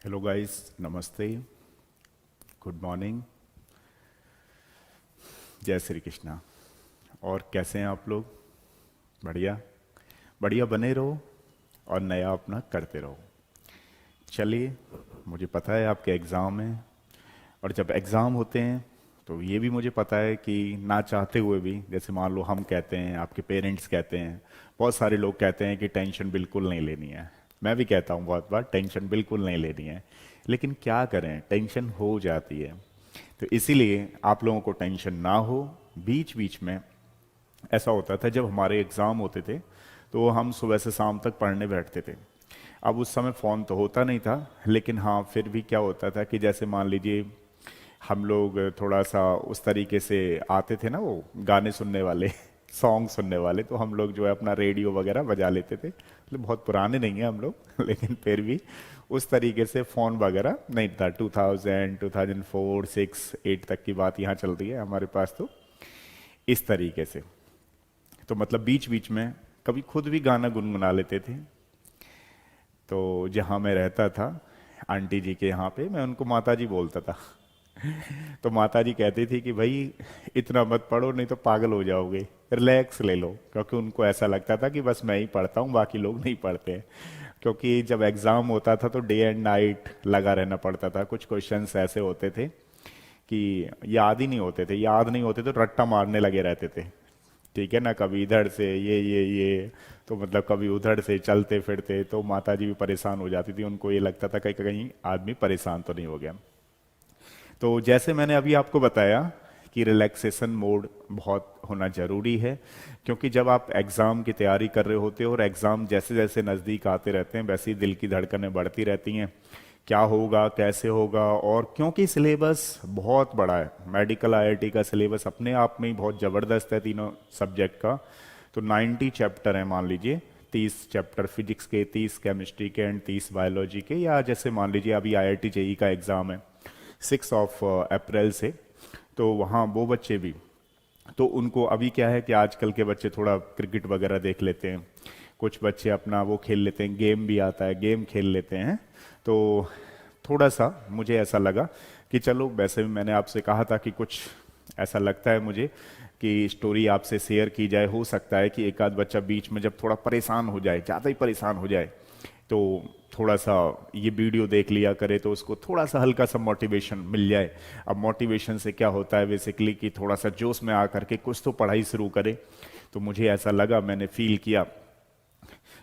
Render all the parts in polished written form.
Hello guys, नमस्ते, good morning, जय श्री कृष्णा। और कैसे हैं आप लोग? बढ़िया। बढ़िया बने रहो और नया अपना करते रहो। चलिए, मुझे पता है आपके एग्ज़ाम हैं, और जब एग्ज़ाम होते हैं तो ये भी मुझे पता है कि ना चाहते हुए भी, जैसे मान लो हम कहते हैं, आपके पेरेंट्स कहते हैं, बहुत सारे लोग कहते हैं कि टेंशन बिल्कुल नहीं लेनी है। मैं भी कहता हूँ बहुत बार, टेंशन बिल्कुल नहीं लेनी है। लेकिन क्या करें, टेंशन हो जाती है। तो इसीलिए आप लोगों को टेंशन ना हो। बीच बीच में ऐसा होता था, जब हमारे एग्ज़ाम होते थे तो हम सुबह से शाम तक पढ़ने बैठते थे। अब उस समय फ़ोन तो होता नहीं था, लेकिन हाँ, फिर भी क्या होता था कि जैसे मान लीजिए हम लोग थोड़ा सा उस तरीके से आते थे ना, वो गाने सुनने वाले सॉन्ग सुनने वाले, तो हम लोग जो है अपना रेडियो वगैरह बजा लेते थे। मतलब बहुत पुराने नहीं हैं हम लोग लेकिन फिर भी उस तरीके से फ़ोन वगैरह नहीं था। 2000, 2004, 6, 8 तक की बात यहाँ चल रही है हमारे पास। तो इस तरीके से, तो मतलब बीच बीच में कभी खुद भी गाना गुनगुना लेते थे। तो जहाँ मैं रहता था, आंटी जी के यहाँ पे, मैं उनको माता जी बोलता था। तो माता जी कहती थी कि भाई इतना मत पढ़ो, नहीं तो पागल हो जाओगे, रिलैक्स ले लो। क्योंकि उनको ऐसा लगता था कि बस मैं ही पढ़ता हूँ, बाकी लोग नहीं पढ़ते हैं। क्योंकि जब एग्ज़ाम होता था तो डे एंड नाइट लगा रहना पड़ता था। कुछ क्वेश्चंस ऐसे होते थे कि याद ही नहीं होते थे, याद नहीं होते तो रट्टा मारने लगे रहते थे। ठीक है ना, कभी इधर से ये तो मतलब कभी उधर से चलते फिरते, तो माता जी भी परेशान हो जाती थी। उनको ये लगता था कि कहीं आदमी परेशान तो नहीं हो गया। तो जैसे मैंने अभी आपको बताया कि रिलैक्सेशन मोड बहुत होना ज़रूरी है। क्योंकि जब आप एग्ज़ाम की तैयारी कर रहे होते हो और एग्ज़ाम जैसे जैसे नज़दीक आते रहते हैं, वैसे ही दिल की धड़कनें बढ़ती रहती हैं। क्या होगा, कैसे होगा? और क्योंकि सिलेबस बहुत बड़ा है, मेडिकल आईआईटी का सिलेबस अपने आप में ही बहुत ज़बरदस्त है, तीनों सब्जेक्ट का। तो 90 चैप्टर हैं, मान लीजिए 30 चैप्टर फिजिक्स के, 30 केमिस्ट्री के एंड 30 बायोलॉजी के। या जैसे मान लीजिए अभी आईआईटी जेई का एग्ज़ाम है 6 अप्रैल से, तो वहाँ वो बच्चे भी, तो उनको अभी क्या है कि आजकल के बच्चे थोड़ा क्रिकेट वगैरह देख लेते हैं, कुछ बच्चे अपना वो खेल लेते हैं, गेम भी आता है, गेम खेल लेते हैं। तो थोड़ा सा मुझे ऐसा लगा कि चलो, वैसे भी मैंने आपसे कहा था कि कुछ ऐसा लगता है मुझे कि स्टोरी आपसे शेयर की जाए। हो सकता है कि एक आध बच्चा बीच में जब थोड़ा परेशान हो जाए, ज़्यादा ही परेशान हो जाए, तो थोड़ा सा ये वीडियो देख लिया करे, तो उसको थोड़ा सा हल्का सा मोटिवेशन मिल जाए। अब मोटिवेशन से क्या होता है बेसिकली कि थोड़ा सा जोश में आकर के कुछ तो पढ़ाई शुरू करे। तो मुझे ऐसा लगा, मैंने फील किया,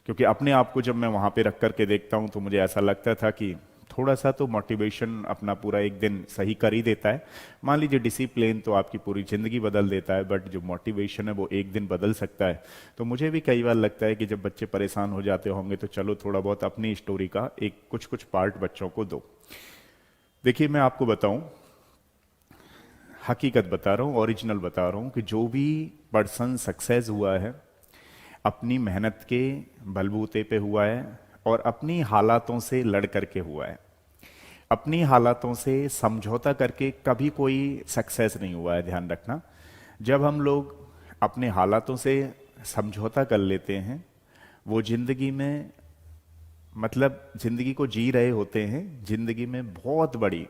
क्योंकि अपने आप को जब मैं वहाँ पे रख करके देखता हूँ तो मुझे ऐसा लगता था कि थोड़ा सा तो मोटिवेशन अपना पूरा एक दिन सही कर ही देता है। मान लीजिए डिसिप्लिन तो आपकी पूरी ज़िंदगी बदल देता है, बट जो मोटिवेशन है वो एक दिन बदल सकता है। तो मुझे भी कई बार लगता है कि जब बच्चे परेशान हो जाते होंगे तो चलो थोड़ा बहुत अपनी स्टोरी का एक कुछ कुछ पार्ट बच्चों को दो। देखिए, मैं आपको बताऊं, हकीकत बता रहा हूँ, ओरिजिनल बता रहा हूँ, कि जो भी पर्सन सक्सेस हुआ है अपनी मेहनत के बलबूते पे हुआ है, और अपनी हालातों से लड़ करके हुआ है। अपनी हालातों से समझौता करके कभी कोई सक्सेस नहीं हुआ है, ध्यान रखना। जब हम लोग अपने हालातों से समझौता कर लेते हैं, वो जिंदगी में, मतलब जिंदगी को जी रहे होते हैं, जिंदगी में बहुत बड़ी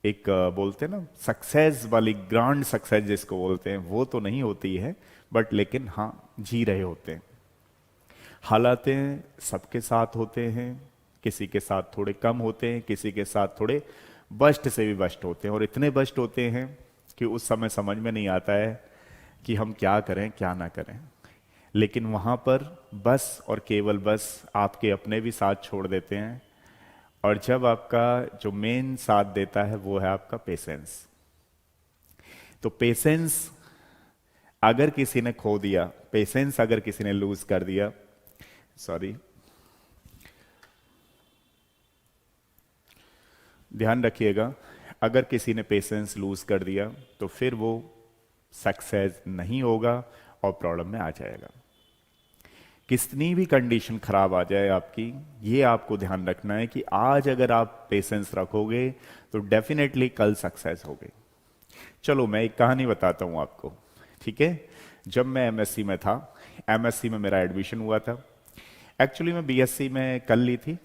एक बोलते हैं ना सक्सेस वाली, ग्रांड सक्सेस जिसको बोलते हैं, वो तो नहीं होती है, बट लेकिन हाँ, जी रहे होते हैं। हालातें सबके साथ होते हैं, किसी के साथ थोड़े कम होते हैं, किसी के साथ थोड़े बस्ट से भी बस्ट होते हैं, और इतने बस्ट होते हैं कि उस समय समझ में नहीं आता है कि हम क्या करें क्या ना करें। लेकिन वहां पर बस और केवल बस आपके अपने भी साथ छोड़ देते हैं। और जब आपका जो मेन साथ देता है वो है आपका पेशेंस। तो पेशेंस अगर किसी ने खो दिया, पेशेंस अगर किसी ने लूज कर दिया, सॉरी, ध्यान रखिएगा, अगर किसी ने पेशेंस लूज कर दिया तो फिर वो सक्सेस नहीं होगा और प्रॉब्लम में आ जाएगा। कितनी भी कंडीशन खराब आ जाए आपकी, ये आपको ध्यान रखना है कि आज अगर आप पेशेंस रखोगे तो डेफिनेटली कल सक्सेस होगे। चलो मैं एक कहानी बताता हूं आपको, ठीक है? जब मैं एमएससी में था, एमएससी में मेरा एडमिशन हुआ था। एक्चुअली मैं बीएससी में कर ली थी,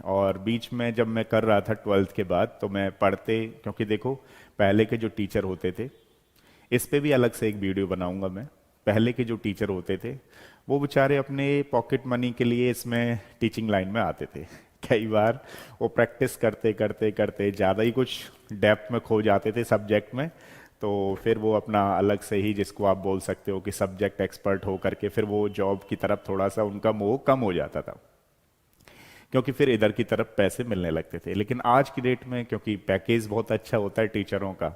और बीच में जब मैं कर रहा था 12th के बाद, तो मैं पढ़ते, क्योंकि देखो पहले के जो टीचर होते थे, इस पे भी अलग से एक वीडियो बनाऊंगा मैं। पहले के जो टीचर होते थे वो बेचारे अपने पॉकेट मनी के लिए इसमें टीचिंग लाइन में आते थे। कई बार वो प्रैक्टिस करते करते करते ज़्यादा ही कुछ डेप्थ में खो जाते थे सब्जेक्ट में, तो फिर वो अपना अलग से ही, जिसको आप बोल सकते हो कि सब्जेक्ट एक्सपर्ट हो करके, फिर वो जॉब की तरफ थोड़ा सा उनका मोह कम हो जाता था, क्योंकि फिर इधर की तरफ पैसे मिलने लगते थे। लेकिन आज की डेट में क्योंकि पैकेज बहुत अच्छा होता है टीचरों का,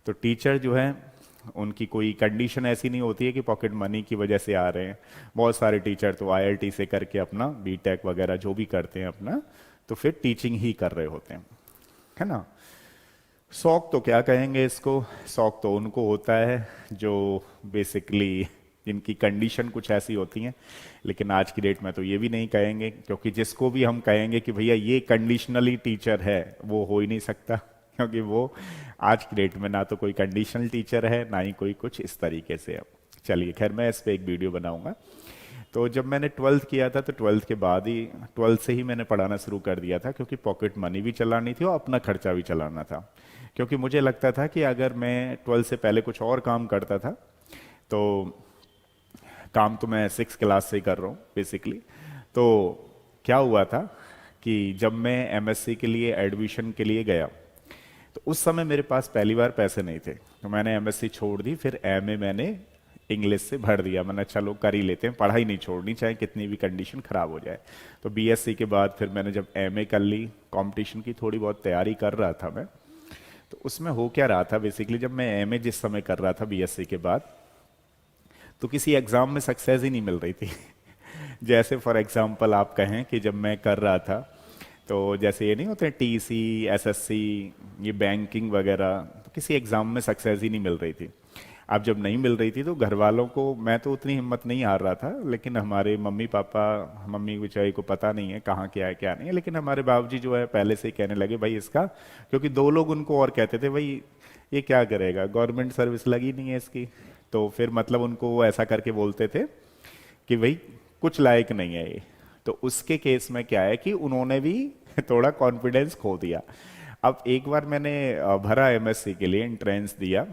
तो टीचर जो है उनकी कोई कंडीशन ऐसी नहीं होती है कि पॉकेट मनी की वजह से आ रहे हैं। बहुत सारे टीचर तो आईआईटी से करके अपना बीटेक वगैरह जो भी करते हैं अपना, तो फिर टीचिंग ही कर रहे होते हैं, है ना। शौक तो क्या कहेंगे इसको, शौक तो उनको होता है जो बेसिकली जिनकी कंडीशन कुछ ऐसी होती हैं। लेकिन आज की डेट में तो ये भी नहीं कहेंगे, क्योंकि जिसको भी हम कहेंगे कि भैया ये कंडीशनली टीचर है, वो हो ही नहीं सकता, क्योंकि वो आज की डेट में ना तो कोई कंडीशनल टीचर है, ना ही कोई कुछ इस तरीके से। अब चलिए, खैर मैं इस पे एक वीडियो बनाऊंगा। तो जब मैंने 12th किया था, तो 12th के बाद ही, 12th से ही मैंने पढ़ाना शुरू कर दिया था, क्योंकि पॉकेट मनी भी चलानी थी और अपना खर्चा भी चलाना था। क्योंकि मुझे लगता था कि अगर मैं 12th से पहले कुछ और काम करता था, तो काम तो मैं 6 क्लास से ही कर रहा हूँ बेसिकली। तो क्या हुआ था कि जब मैं एमएससी के लिए एडमिशन के लिए गया, तो उस समय मेरे पास पहली बार पैसे नहीं थे, तो मैंने एमएससी छोड़ दी। फिर एमए मैंने इंग्लिश से भर दिया, मैंने चलो कर ही लेते हैं, पढ़ाई नहीं छोड़नी, चाहे कितनी भी कंडीशन खराब हो जाए। तो बीएससी के बाद फिर मैंने जब एमए कर ली, कंपटीशन की थोड़ी बहुत तैयारी कर रहा था मैं। तो उसमें हो क्या रहा था बेसिकली, जब मैं एमए जिस समय कर रहा था बीएससी के बाद, तो किसी एग्जाम में सक्सेस ही नहीं मिल रही थी। जैसे फॉर एग्जांपल आप कहें कि जब मैं कर रहा था, तो जैसे ये नहीं होते टीसी, एसएससी, ये बैंकिंग वगैरह, तो किसी एग्जाम में सक्सेस ही नहीं मिल रही थी। अब जब नहीं मिल रही थी तो घर वालों को, मैं तो उतनी हिम्मत नहीं हार रहा था, लेकिन हमारे मम्मी पापा, मम्मी बेचारी को पता नहीं है कहाँ क्या है क्या नहीं है, लेकिन हमारे बाबूजी जो है पहले से ही कहने लगे भाई इसका, क्योंकि 2 लोग उनको और कहते थे भाई ये क्या करेगा, गवर्नमेंट सर्विस लगी नहीं है इसकी। तो फिर मतलब उनको वो ऐसा करके बोलते थे कि भाई कुछ लायक नहीं है ये। तो उसके केस में क्या है कि उन्होंने भी थोड़ा कॉन्फिडेंस खो दिया। अब एक बार मैंने भरा एमएससी के लिए, एंट्रेंस दिया,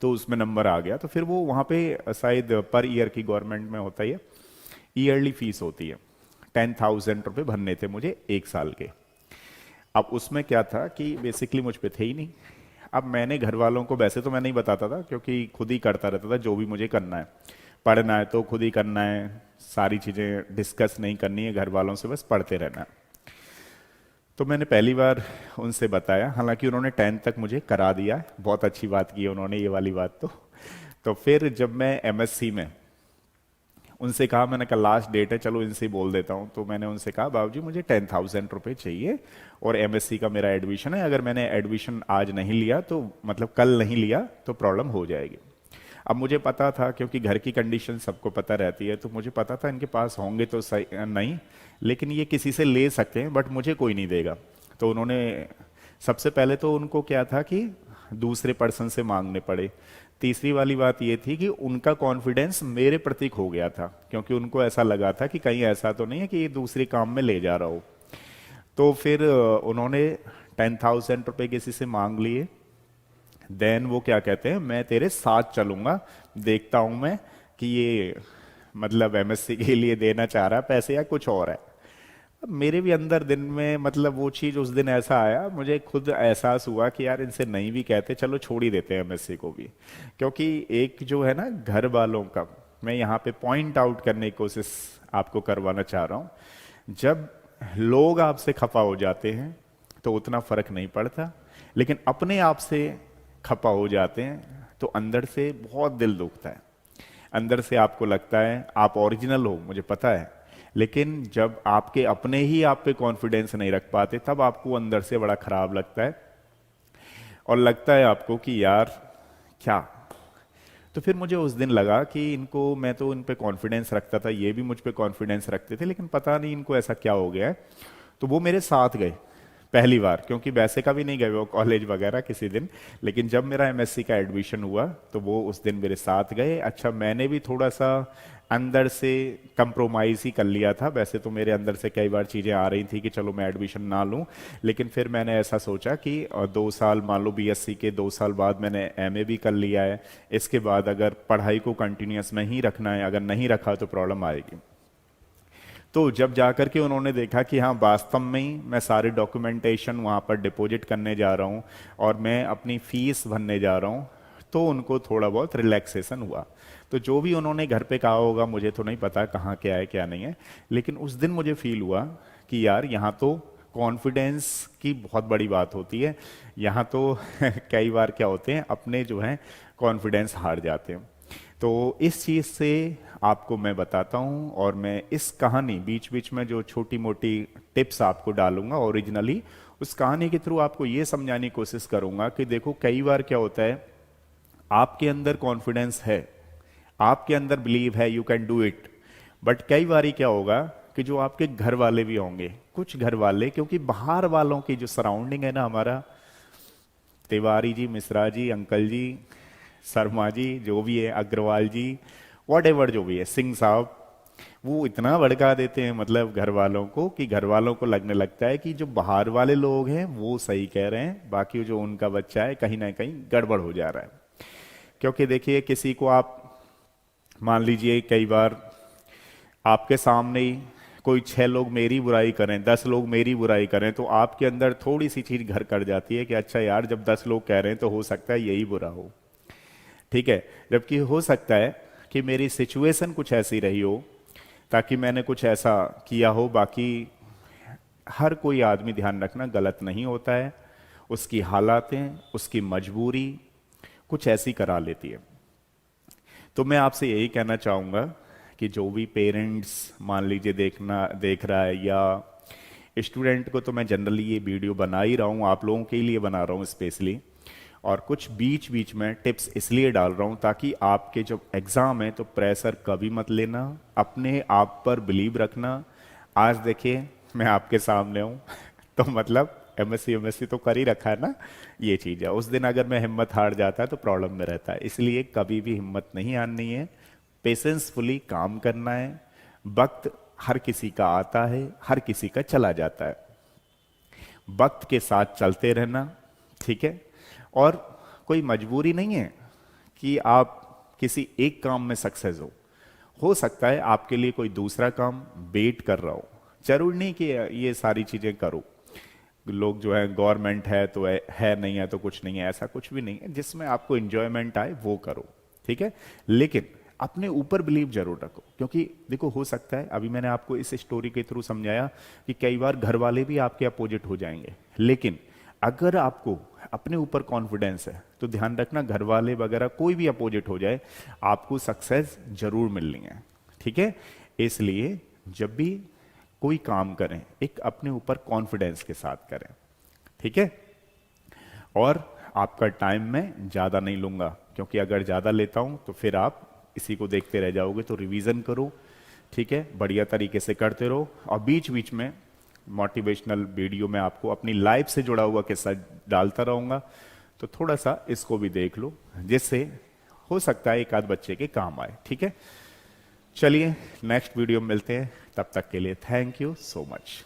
तो उसमें नंबर आ गया। तो फिर वो वहाँ पे शायद पर ईयर की गवर्नमेंट में होता है, ईयरली फीस होती है, 10,000 रुपये भरने थे मुझे 1 साल के। अब उसमें क्या था कि बेसिकली मुझ पे थे ही नहीं। अब मैंने घर वालों को, वैसे तो मैं नहीं बताता था, क्योंकि खुद ही करता रहता था जो भी मुझे करना है। पढ़ना है तो खुद ही करना है, सारी चीज़ें डिस्कस नहीं करनी है घर वालों से, बस पढ़ते रहना है। तो मैंने पहली बार उनसे बताया, हालांकि उन्होंने 10th तक मुझे करा दिया, बहुत अच्छी बात की है उन्होंने ये वाली बात। तो फिर जब मैं एमएससी में उनसे कहा, मैंने कहा लास्ट डेट है, चलो इनसे बोल देता हूँ। तो मैंने उनसे कहा बाबूजी मुझे 10,000 रुपये चाहिए और एमएससी का मेरा एडमिशन है, अगर मैंने एडमिशन आज नहीं लिया, तो मतलब कल नहीं लिया, तो प्रॉब्लम हो जाएगी। अब मुझे पता था, क्योंकि घर की कंडीशन सबको पता रहती है, तो मुझे पता था इनके पास होंगे तो सही नहीं, लेकिन ये किसी से ले सकते हैं, बट मुझे कोई नहीं देगा। तो उन्होंने सबसे पहले तो उनको क्या था कि दूसरे पर्सन से मांगने पड़े। तीसरी वाली बात ये थी कि उनका कॉन्फिडेंस मेरे प्रति खो गया था, क्योंकि उनको ऐसा लगा था कि कहीं ऐसा तो नहीं है कि ये दूसरे काम में ले जा रहा हो। तो फिर उन्होंने 10,000 रुपये किसी से मांग लिए। देन वो क्या कहते हैं, मैं तेरे साथ चलूंगा, देखता हूं मैं कि ये मतलब एमएससी के लिए देना चाह रहा है पैसे या कुछ और है। अब मेरे भी अंदर दिन में मतलब वो चीज उस दिन ऐसा आया, मुझे खुद एहसास हुआ कि यार इनसे नहीं भी कहते, चलो छोड़ ही देते हैं एमएससी को भी। क्योंकि एक जो है ना घर वालों का, मैं यहाँ पे पॉइंट आउट करने की कोशिश आपको करवाना चाह रहा हूँ, जब लोग आपसे खफा हो जाते हैं तो उतना फर्क नहीं पड़ता, लेकिन अपने आप से खफा हो जाते हैं तो अंदर से बहुत दिल दुखता है। अंदर से आपको लगता है आप ओरिजिनल हो, मुझे पता है, लेकिन जब आपके अपने ही आप पे कॉन्फिडेंस नहीं रख पाते, तब आपको अंदर से बड़ा खराब लगता है और लगता है आपको कि यार क्या। तो फिर मुझे उस दिन लगा कि इनको, मैं तो इन पे कॉन्फिडेंस रखता था, ये भी मुझ पे कॉन्फिडेंस रखते थे, लेकिन पता नहीं इनको ऐसा क्या हो गया है। तो वो मेरे साथ गए, पहली बार, क्योंकि वैसे का भी नहीं गए वो कॉलेज वगैरह किसी दिन, लेकिन जब मेरा एमएससी का एडमिशन हुआ तो वो उस दिन मेरे साथ गए। अच्छा, मैंने भी थोड़ा सा अंदर से कंप्रोमाइज ही कर लिया था, वैसे तो मेरे अंदर से कई बार चीज़ें आ रही थी कि चलो मैं एडमिशन ना लूं, लेकिन फिर मैंने ऐसा सोचा कि 2 साल, मान लो बीएससी के 2 साल बाद मैंने एमए भी कर लिया है, इसके बाद अगर पढ़ाई को कंटिन्यूअस में ही रखना है, अगर नहीं रखा तो प्रॉब्लम आएगी। तो जब जाकर के उन्होंने देखा कि हाँ वास्तव में ही मैं सारे डॉक्यूमेंटेशन वहाँ पर डिपॉजिट करने जा रहा हूँ और मैं अपनी फीस भरने जा रहा हूँ, तो उनको थोड़ा बहुत रिलैक्सेशन हुआ। तो जो भी उन्होंने घर पे कहा होगा मुझे तो नहीं पता कहाँ क्या है क्या नहीं है, लेकिन उस दिन मुझे फील हुआ कि यार यहाँ तो कॉन्फिडेंस की बहुत बड़ी बात होती है। यहाँ तो कई बार क्या होते हैं, अपने जो है कॉन्फिडेंस हार जाते हैं। तो इस चीज़ से आपको मैं बताता हूँ, और मैं इस कहानी बीच बीच में जो छोटी मोटी टिप्स आपको डालूंगा ओरिजिनली, उस कहानी के थ्रू आपको ये समझाने की कोशिश करूंगा कि देखो कई बार क्या होता है, आपके अंदर कॉन्फिडेंस है, आपके अंदर बिलीव है, you can do it, but कई बार क्या होगा कि जो आपके घर वाले भी होंगे, कुछ घर वाले, क्योंकि बाहर वालों की जो सराउंडिंग है ना, हमारा तिवारी जी, मिश्रा जी, अंकल जी, शर्मा जी, जो भी है, अग्रवाल जी, वॉट एवर जो भी है, सिंह साहब, वो इतना भड़का देते हैं मतलब घर वालों को कि घर वालों को लगने लगता है कि जो बाहर वाले लोग हैं वो सही कह रहे हैं, बाकी जो उनका बच्चा है कहीं ना कहीं गड़बड़ हो जा रहा है। क्योंकि देखिए किसी को आप मान लीजिए, कई बार आपके सामने ही कोई 6 लोग मेरी बुराई करें, 10 लोग मेरी बुराई करें, तो आपके अंदर थोड़ी सी चीज घर कर जाती है कि अच्छा यार जब 10 लोग कह रहे हैं तो हो सकता है यही बुरा हो, ठीक है। जबकि हो सकता है कि मेरी सिचुएशन कुछ ऐसी रही हो, ताकि मैंने कुछ ऐसा किया हो। बाकी हर कोई आदमी, ध्यान रखना, गलत नहीं होता है, उसकी हालातें, उसकी मजबूरी कुछ ऐसी करा लेती है। तो मैं आपसे यही कहना चाहूँगा कि जो भी पेरेंट्स मान लीजिए देख रहा है, या स्टूडेंट को, तो मैं जनरली ये वीडियो बना ही रहा हूँ, आप लोगों के लिए बना रहा हूँ स्पेशली, और कुछ बीच बीच में टिप्स इसलिए डाल रहा हूँ ताकि आपके जब एग्ज़ाम है तो प्रेशर कभी मत लेना, अपने आप पर बिलीव रखना। आज देखिए मैं आपके सामने हूँ तो मतलब एमएससी तो कर ही रखा है ना, ये चीज़ है। उस दिन अगर मैं हिम्मत हार जाता है तो प्रॉब्लम में रहता है, इसलिए कभी भी हिम्मत नहीं हारनी है, पेशेंसफुली काम करना है। वक्त हर किसी का आता है, हर किसी का चला जाता है, वक्त के साथ चलते रहना, ठीक है। और कोई मजबूरी नहीं है कि आप किसी एक काम में सक्सेस हो सकता है आपके लिए कोई दूसरा काम वेट कर रहा हो, जरूरी नहीं कि ये सारी चीजें करो। लोग जो है गवर्नमेंट है तो है नहीं है तो कुछ नहीं है, ऐसा कुछ भी नहीं है, जिसमें आपको इंजॉयमेंट आए वो करो, ठीक है। लेकिन अपने ऊपर बिलीव जरूर रखो, क्योंकि देखो हो सकता है, अभी मैंने आपको इस स्टोरी के थ्रू समझाया कि कई बार घर वाले भी आपके अपोजिट हो जाएंगे, लेकिन अगर आपको अपने ऊपर कॉन्फिडेंस है तो ध्यान रखना घर वाले वगैरह कोई भी अपोजिट हो जाए, आपको सक्सेस जरूर मिलनी है, ठीक है। इसलिए जब भी कोई काम करें एक अपने ऊपर कॉन्फिडेंस के साथ करें, ठीक है। और आपका टाइम मैं ज़्यादा नहीं लूँगा, क्योंकि अगर ज़्यादा लेता हूँ तो फिर आप इसी को देखते रह जाओगे। तो रिवीजन करो, ठीक है, बढ़िया तरीके से करते रहो, और बीच बीच में मोटिवेशनल वीडियो में आपको अपनी लाइफ से जुड़ा हुआ किस्सा डालता रहूँगा, तो थोड़ा सा इसको भी देख लो, जिससे हो सकता है एक आध बच्चे के काम आए, ठीक है। चलिए नेक्स्ट वीडियो में मिलते हैं, तब तक के लिए थैंक यू सो मच।